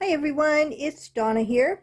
Hi everyone, it's Donna here,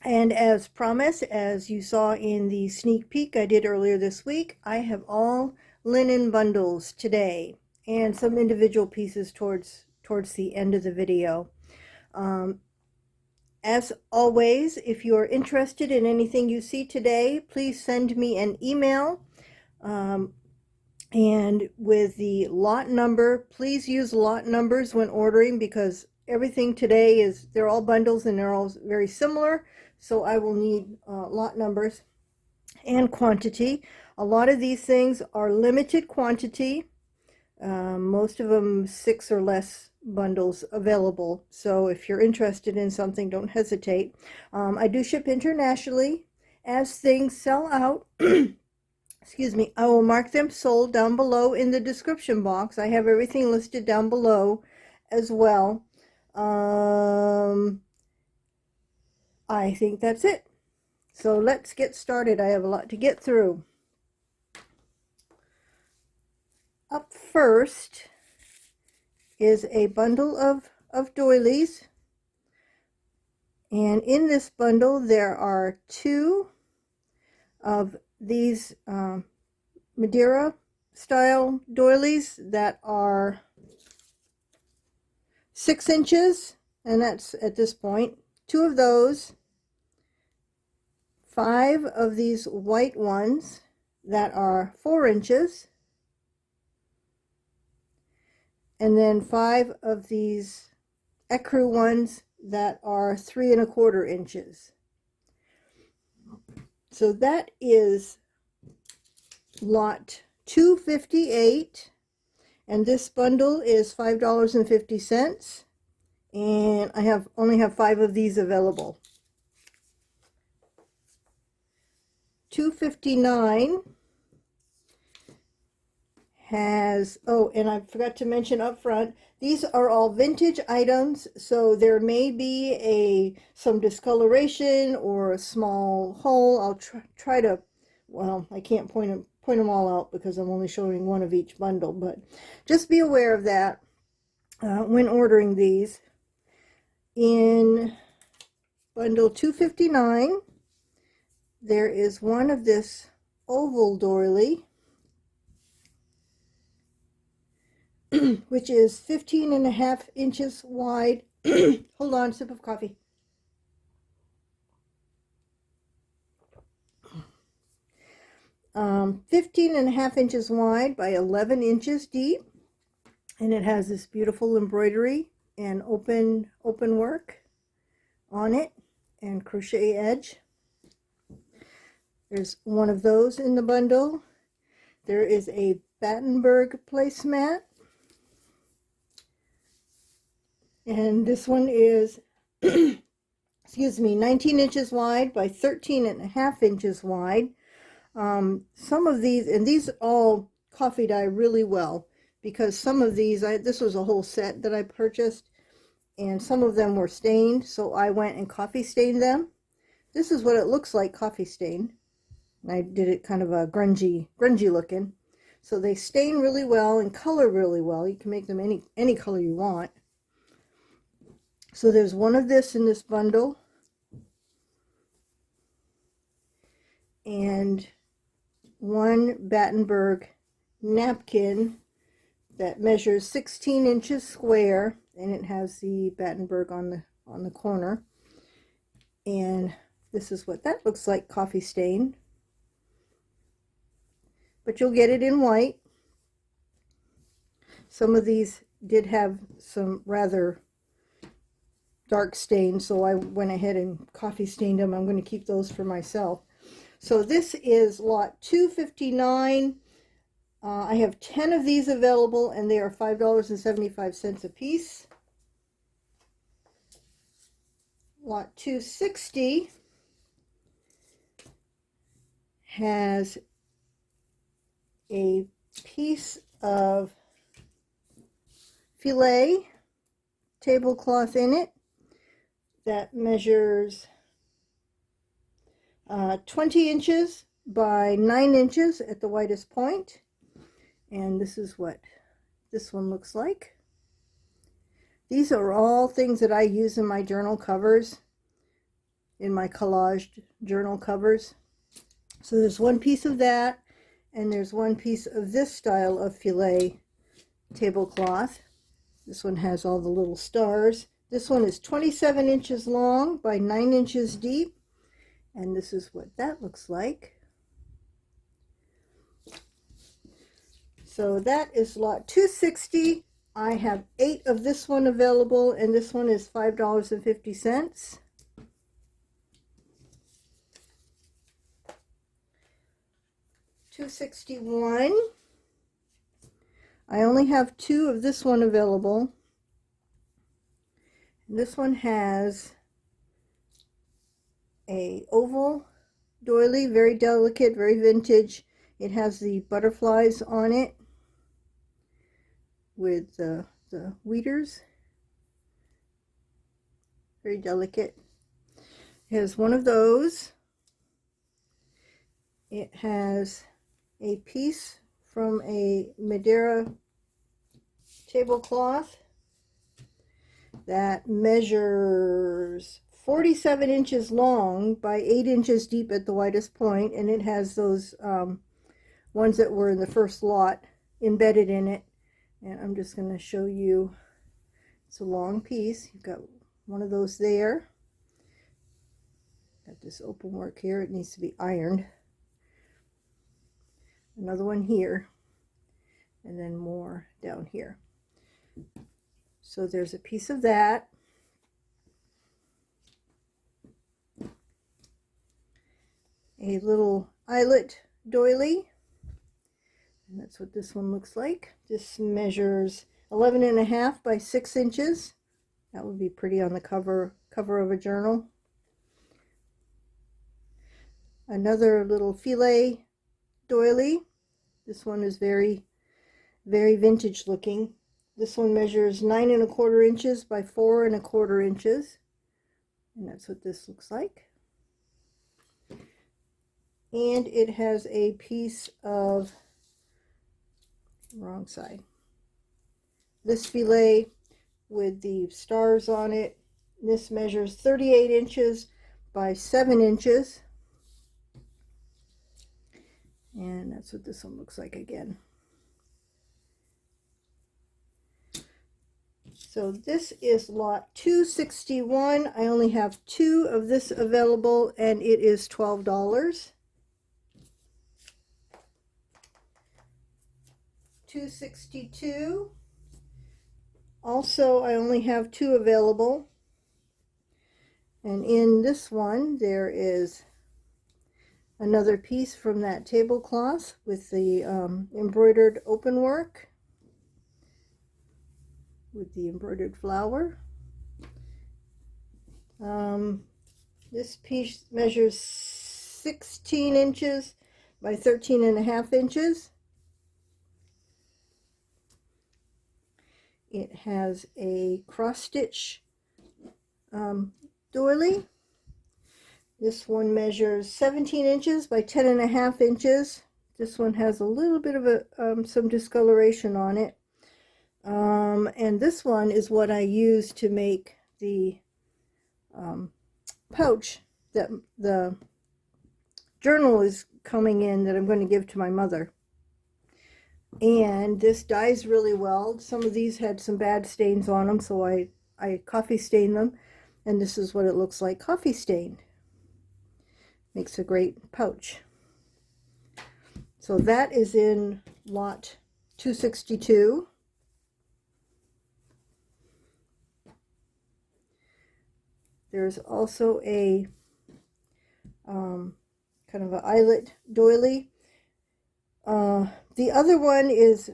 and as promised, as you saw in the sneak peek I did earlier this week, I have all linen bundles today and some individual pieces towards the end of the video. As always, if you're interested in anything you see today, please send me an email, and with the lot number, please use lot numbers when ordering because everything today they're all bundles and they're all very similar, so I will need lot numbers and quantity. A lot of these things are limited quantity, most of them 6 or less bundles available, so if you're interested in something, don't hesitate. I do ship internationally. As things sell out, excuse me, I will mark them sold down below in the description box. I have everything listed down below as well. I think that's it. So let's get started. I have a lot to get through. Up first is a bundle of doilies. And in this bundle there are 2 of these Madeira style doilies that are 6 inches, and that's at this point. 2 of those, 5 of these white ones that are 4 inches, and then 5 of these ecru ones that are 3 1/4 inches. So that is lot 258, and this bundle is $5.50, and I only have 5 of these available. 259 has, oh, and I forgot to mention up front, these are all vintage items, so there may be some discoloration or a small hole. I'll try to, well, I can't point them all out because I'm only showing one of each bundle, but just be aware of that when ordering these. In bundle 259, there is one of this oval doily, which is 15.5 inches wide. Hold on, sip of coffee. Um, 15.5 inches wide by 11 inches deep, and it has this beautiful embroidery and open work on it and crochet edge. There's one of those in the bundle. There is a Battenberg placemat, and this one is excuse me, 19 inches wide by 13.5 inches wide. Some of these, and these all coffee dye really well, because some of these, this was a whole set that I purchased, and some of them were stained, so I went and coffee stained them. This is what it looks like coffee stained. I did it kind of a grungy looking. So they stain really well and color really well. You can make them any color you want. So there's one of this in this bundle, and one Battenberg napkin that measures 16 inches square, and it has the Battenberg on the corner. And this is what that looks like, coffee stain. But you'll get it in white. Some of these did have some rather dark stains, so I went ahead and coffee stained them. I'm going to keep those for myself. So this is lot 259. I have 10 of these available, and they are $5.75 a piece. Lot 260 has a piece of filet tablecloth in it that measures 20 inches by 9 inches at the widest point, and this is what this one looks like. These are all things that I use in my journal covers, in my collaged journal covers. So there's one piece of that, and there's one piece of this style of filet tablecloth. This one has all the little stars. This one is 27 inches long by 9 inches deep, and this is what that looks like. So that is lot 260. I have 8 of this one available, and this one is $5.50. $261. I only have 2 of this one available. And this one has a oval doily, very delicate, very vintage. It has the butterflies on it with the weeders. Very delicate. It has one of those. It has a piece from a Madeira tablecloth that measures 47 inches long by 8 inches deep at the widest point, and it has those ones that were in the first lot embedded in it. And I'm just going to show you. It's a long piece. You've got one of those there. Got this open work here. It needs to be ironed. Another one here, and then more down here. So there's a piece of that. A little eyelet doily, and that's what this one looks like. This measures 11.5 by 6 inches. That would be pretty on the cover of a journal. Another little filet doily. This one is very, very vintage looking. This one measures 9.25 inches by 4.25 inches, and that's what this looks like. And it has a piece of, wrong side, this filet with the stars on it. This measures 38 inches by 7 inches. And that's what this one looks like again. So this is lot 261. I only have 2 of this available, and it is $12. 262. Also, I only have 2 available. And in this one, there is another piece from that tablecloth with the embroidered open work with the embroidered flower. This piece measures 16 inches by 13.5 inches. It has a cross stitch doily. This one measures 17 inches by 10.5 inches. This one has a little bit of some discoloration on it. And this one is what I use to make the pouch that the journal is coming in that I'm going to give to my mother. And this dyes really well. Some of these had some bad stains on them, so I coffee stained them. And this is what it looks like coffee stained. Makes a great pouch. So that is in lot 262. There's also a kind of an eyelet doily. The other one is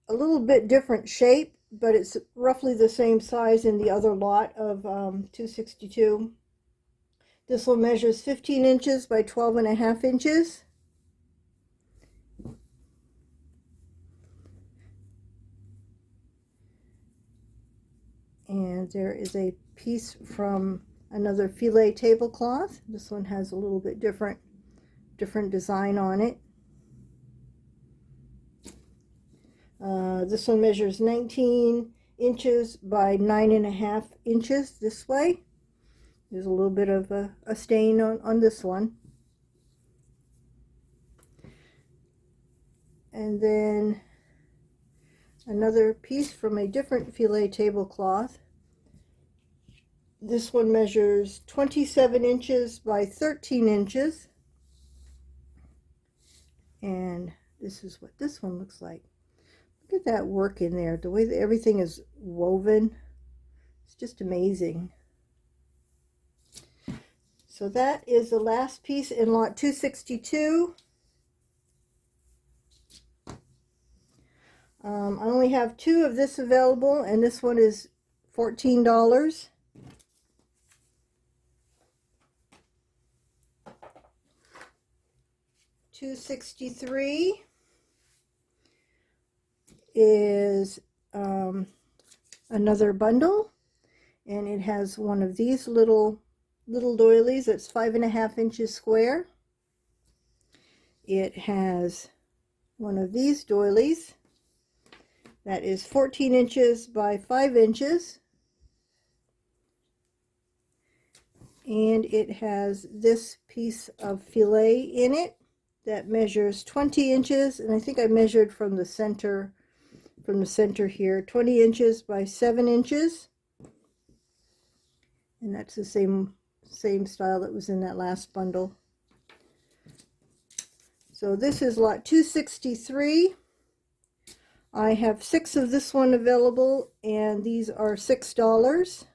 a little bit different shape, but it's roughly the same size in the other lot of 262. This one measures 15 inches by 12.5 inches. And there is a piece from another filet tablecloth. This one has a little bit different design on it. This one measures 19 inches by 9.5 inches this way. There's a little bit of a stain on this one. And then another piece from a different filet tablecloth. This one measures 27 inches by 13 inches. And this is what this one looks like. Look at that work in there. The way that everything is woven. It's just amazing. So that is the last piece in lot 262. I only have 2 of this available, and this one is $14. 263 is another bundle, and it has one of these little doilies that's 5.5 inches square. It has one of these doilies that is 14 inches by 5 inches. And it has this piece of filet in it that measures 20 inches. And I think I measured from the center here, 20 inches by 7 inches. And that's the same style that was in that last bundle. So this is lot 263. I have 6 of this one available, and these are $6.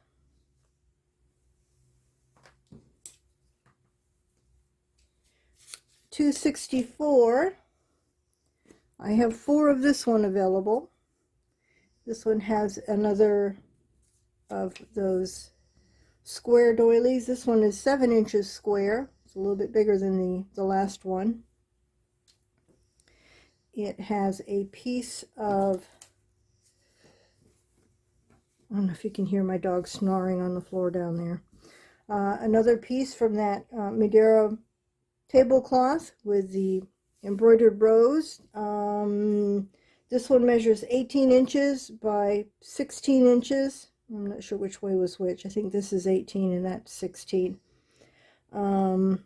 $264. I have 4 of this one available. This one has another of those square doilies. This one is 7 inches square. It's a little bit bigger than the last one. It has a piece of, I don't know if you can hear my dog snoring on the floor down there. Another piece from that Madeira tablecloth with the embroidered rose. This one measures 18 inches by 16 inches. I'm not sure which way was which. I think this is 18 and that's 16. And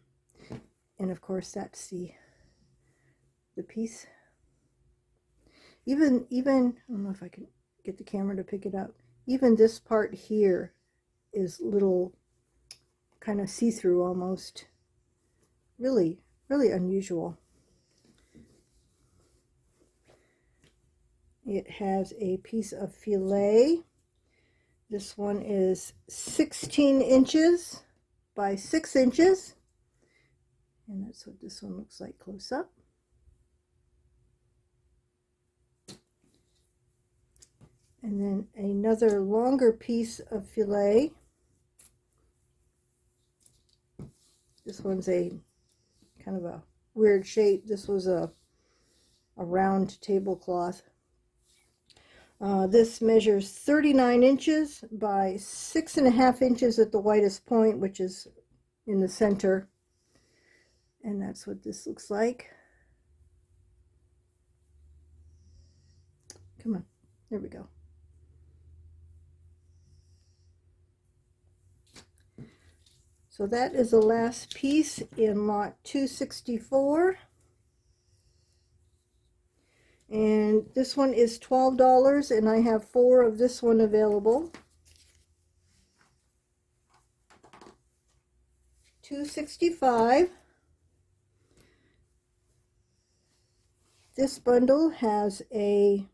of course that's the piece. Even I don't know if I can get the camera to pick it up. Even this part here is little kind of see-through almost. Really, really unusual. It has a piece of filet. This one is 16 inches by 6 inches. And that's what this one looks like close up. And then another longer piece of filet. This one's a kind of a weird shape. This was a round tablecloth. This measures 39 inches by 6.5 inches at the widest point, which is in the center. And that's what this looks like. Come on, there we go. So that is the last piece in lot 264. And this one is $12, and I have 4 of this one available. 265. This bundle has a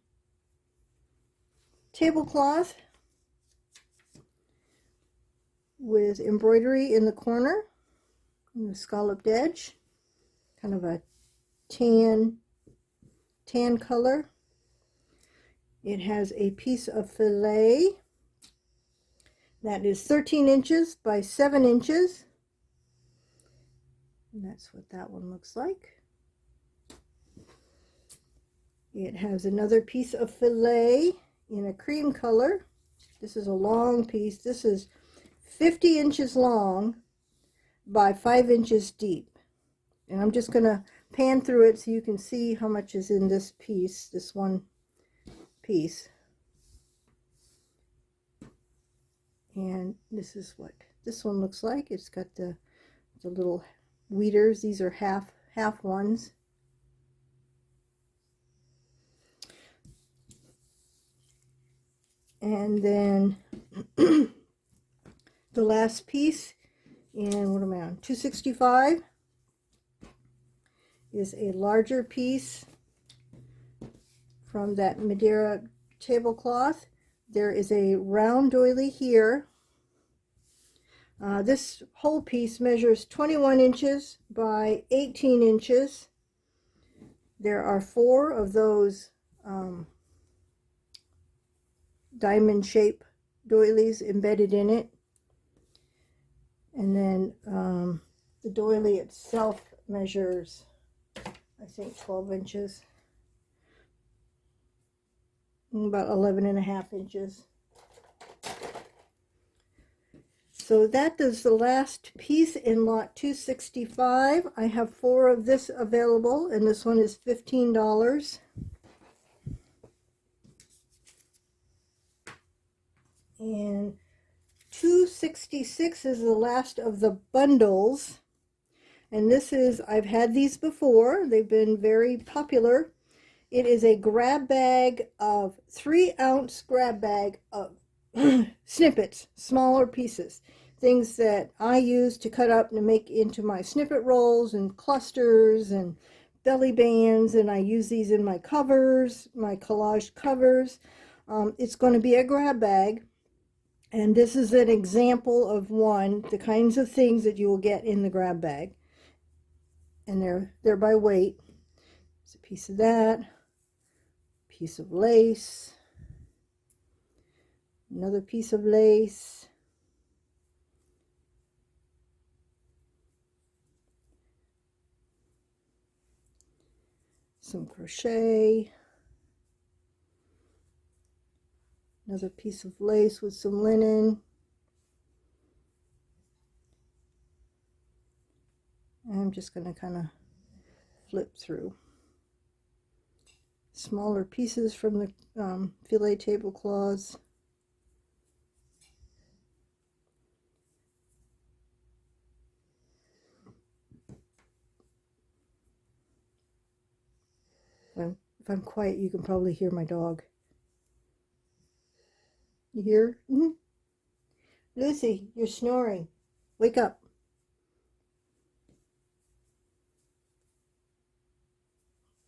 tablecloth with embroidery in the corner and the scalloped edge, kind of a tan color. It has a piece of filet that is 13 inches by 7 inches, and that's what that one looks like. It has another piece of filet in a cream color. This is a long piece. This is 50 inches long by 5 inches deep. And I'm just going to pan through it so you can see how much is in this piece, this one piece. And this is what this one looks like. It's got the little weeders. These are half ones. And then the last piece in, what am I on, 265, is a larger piece from that Madeira tablecloth. There is a round doily here. This whole piece measures 21 inches by 18 inches. There are 4 of those diamond shape doilies embedded in it. And then the doily itself measures, I think, 12 inches. About 11.5 inches. So that is the last piece in lot 265. I have 4 of this available, and this one is $15. And 266 is the last of the bundles. And this is, I've had these before. They've been very popular. It is a grab bag of 3-ounce grab bag of snippets, smaller pieces, things that I use to cut up and make into my snippet rolls and clusters and belly bands, and I use these in my covers, my collage covers. It's going to be a grab bag, and this is an example of the kinds of things that you will get in the grab bag, and they're by weight. It's a piece of that, piece of lace, another piece of lace, some crochet, another piece of lace with some linen, and I'm just going to kind of flip through. Smaller pieces from the filet tablecloths. If I'm quiet, you can probably hear my dog. You hear? Mm-hmm. Lucy, you're snoring. Wake up.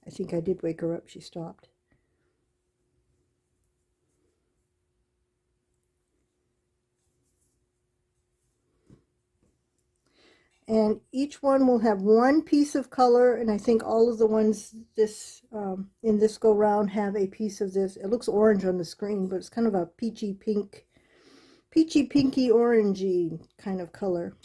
I think I did wake her up. She stopped. And each one will have one piece of color, and I think all of the ones in this go round have a piece of this. It looks orange on the screen, but it's kind of a peachy pinky orangey kind of color.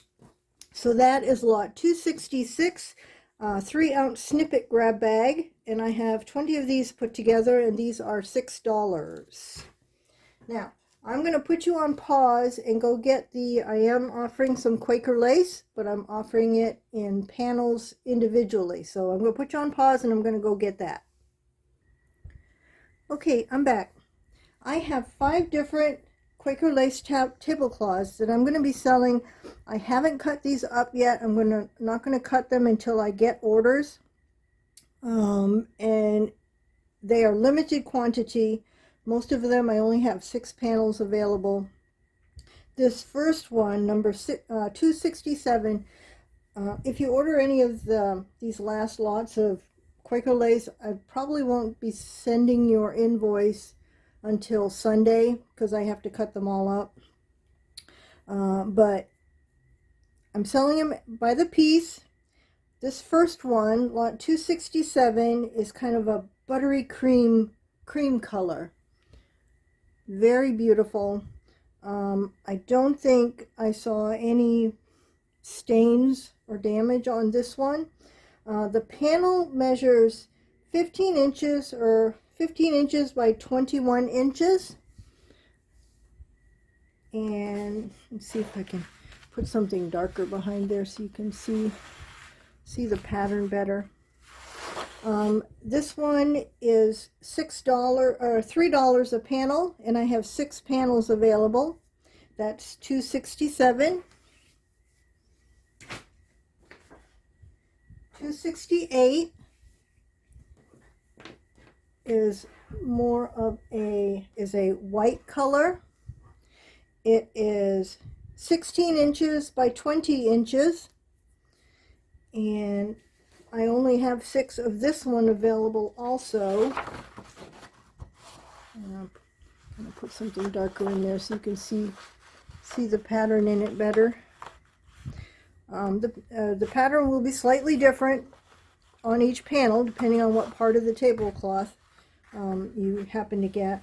So that is lot 266, 3-ounce snippet grab bag, and I have 20 of these put together, and these are $6. Now, I'm going to put you on pause and go get I am offering some Quaker lace, but I'm offering it in panels individually. So I'm going to put you on pause and I'm going to go get that. Okay, I'm back. I have 5 different Quaker lace tablecloths that I'm going to be selling. I haven't cut these up yet. I'm not going to cut them until I get orders. And they are limited quantity. Most of them, I only have 6 panels available. This first one, number 267, if you order any of these last lots of Quaker lace, I probably won't be sending your invoice until Sunday because I have to cut them all up. But I'm selling them by the piece. This first one, lot 267, is kind of a buttery cream color. Very beautiful. I don't think I saw any stains or damage on this one. The panel measures 15 inches or 15 inches by 21 inches. And let's see if I can put something darker behind there so you can see the pattern better. This one is $6 or $3 a panel, and I have 6 panels available. That's $267. $268 is more of a white color. It is 16 inches by 20 inches, and I only have 6 of this one available also. I'm going to put something darker in there so you can see the pattern in it better. The pattern will be slightly different on each panel depending on what part of the tablecloth you happen to get.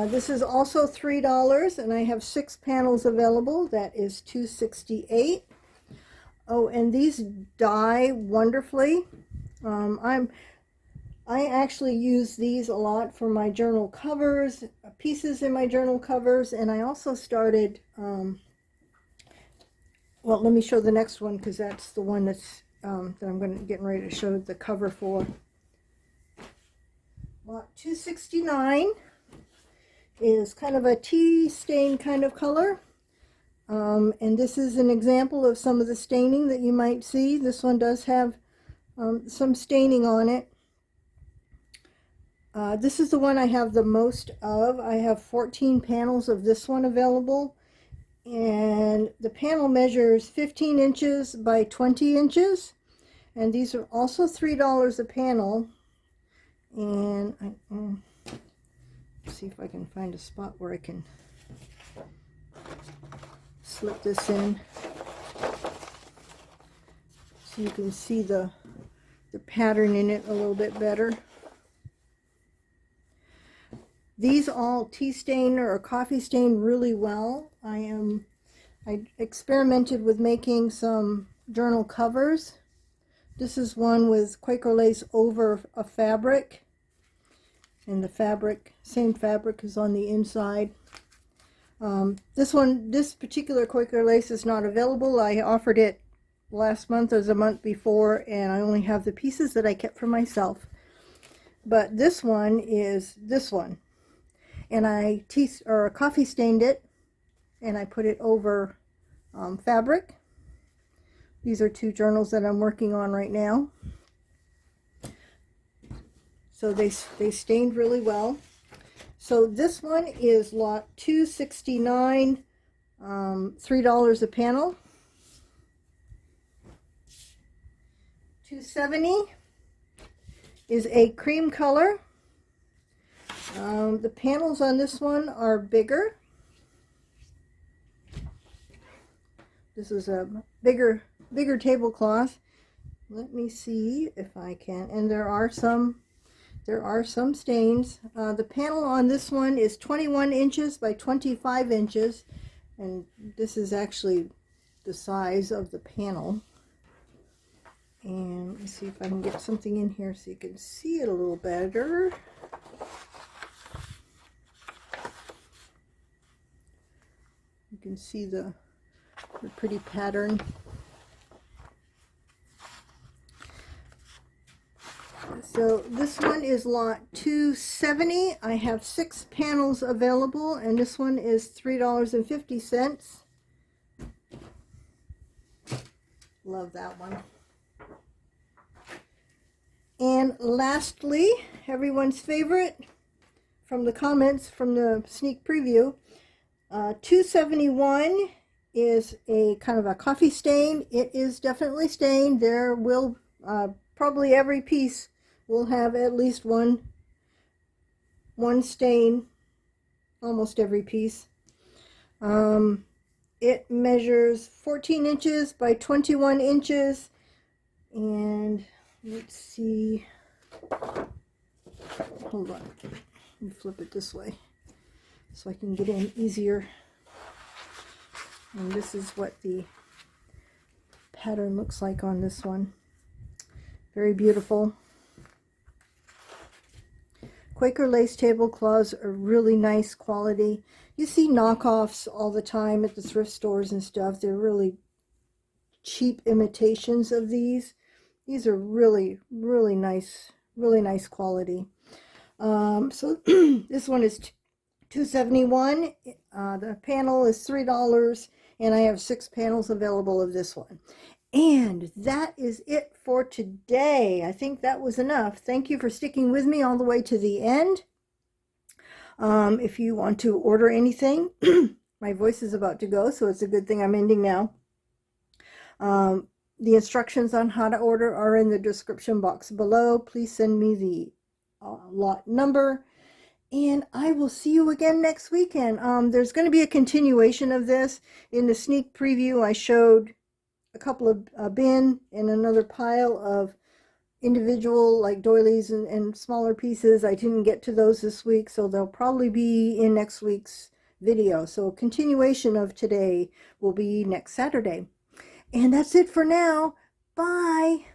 This is also $3, and I have 6 panels available. That is $268. Oh, and these dye wonderfully. I actually use these a lot for my journal covers, pieces in my journal covers, and I also started, well, let me show the next one because that's the one that's that I'm getting ready to show the cover for. Lot 269 is kind of a tea stain kind of color. And this is an example of some of the staining that you might see. This one does have some staining on it. This is the one I have the most of. I have 14 panels of this one available. And the panel measures 15 inches by 20 inches. And these are also $3 a panel. And let's see if I can find a spot where I can slip this in so you can see the pattern in it a little bit better. These all tea stain or coffee stain really well. I experimented with making some journal covers. This is one with Quaker lace over a fabric, and the fabric, same fabric, is on the inside. This particular Quaker lace is not available. I offered it last month or the month before, and I only have the pieces that I kept for myself. But this one is this one, and I coffee stained it, and I put it over fabric. These are 2 journals that I'm working on right now. So they stained really well. So this one is lot 269, $3 a panel. 270 is a cream color. The panels on this one are bigger. This is a bigger tablecloth. Let me see if I can, and there are some stains. The panel on this one is 21 inches by 25 inches, and this is actually the size of the panel. And let me see if I can get something in here so you can see it a little better. You can see the pretty pattern. So this one is lot 270. I have 6 panels available, and this one is $3.50. Love that one. And lastly, everyone's favorite from the comments from the sneak preview, 271 is a kind of a coffee stain. It is definitely stained. There will probably every piece will have at least one stain, almost every piece. It measures 14 inches by 21 inches, and let's see, hold on, let me flip it this way so I can get in easier. And this is what the pattern looks like on this one. Very beautiful. Quaker lace tablecloths are really nice quality. You see knockoffs all the time at the thrift stores and stuff. They're really cheap imitations of these. These are really nice quality. So this one is $271. The panel is $3, and I have 6 panels available of this one. And that is it for today. I think that was enough. Thank you for sticking with me all the way to the end. If you want to order anything, my voice is about to go, so it's a good thing I'm ending now. The instructions on how to order are in the description box below. Please send me the lot number, and I will see you again next weekend. There's going to be a continuation of this. In the sneak preview, I showed a couple of bin and another pile of individual like doilies and smaller pieces. I didn't get to those this week, so they'll probably be in next week's video. So a continuation of today will be next Saturday. And that's it for now. Bye.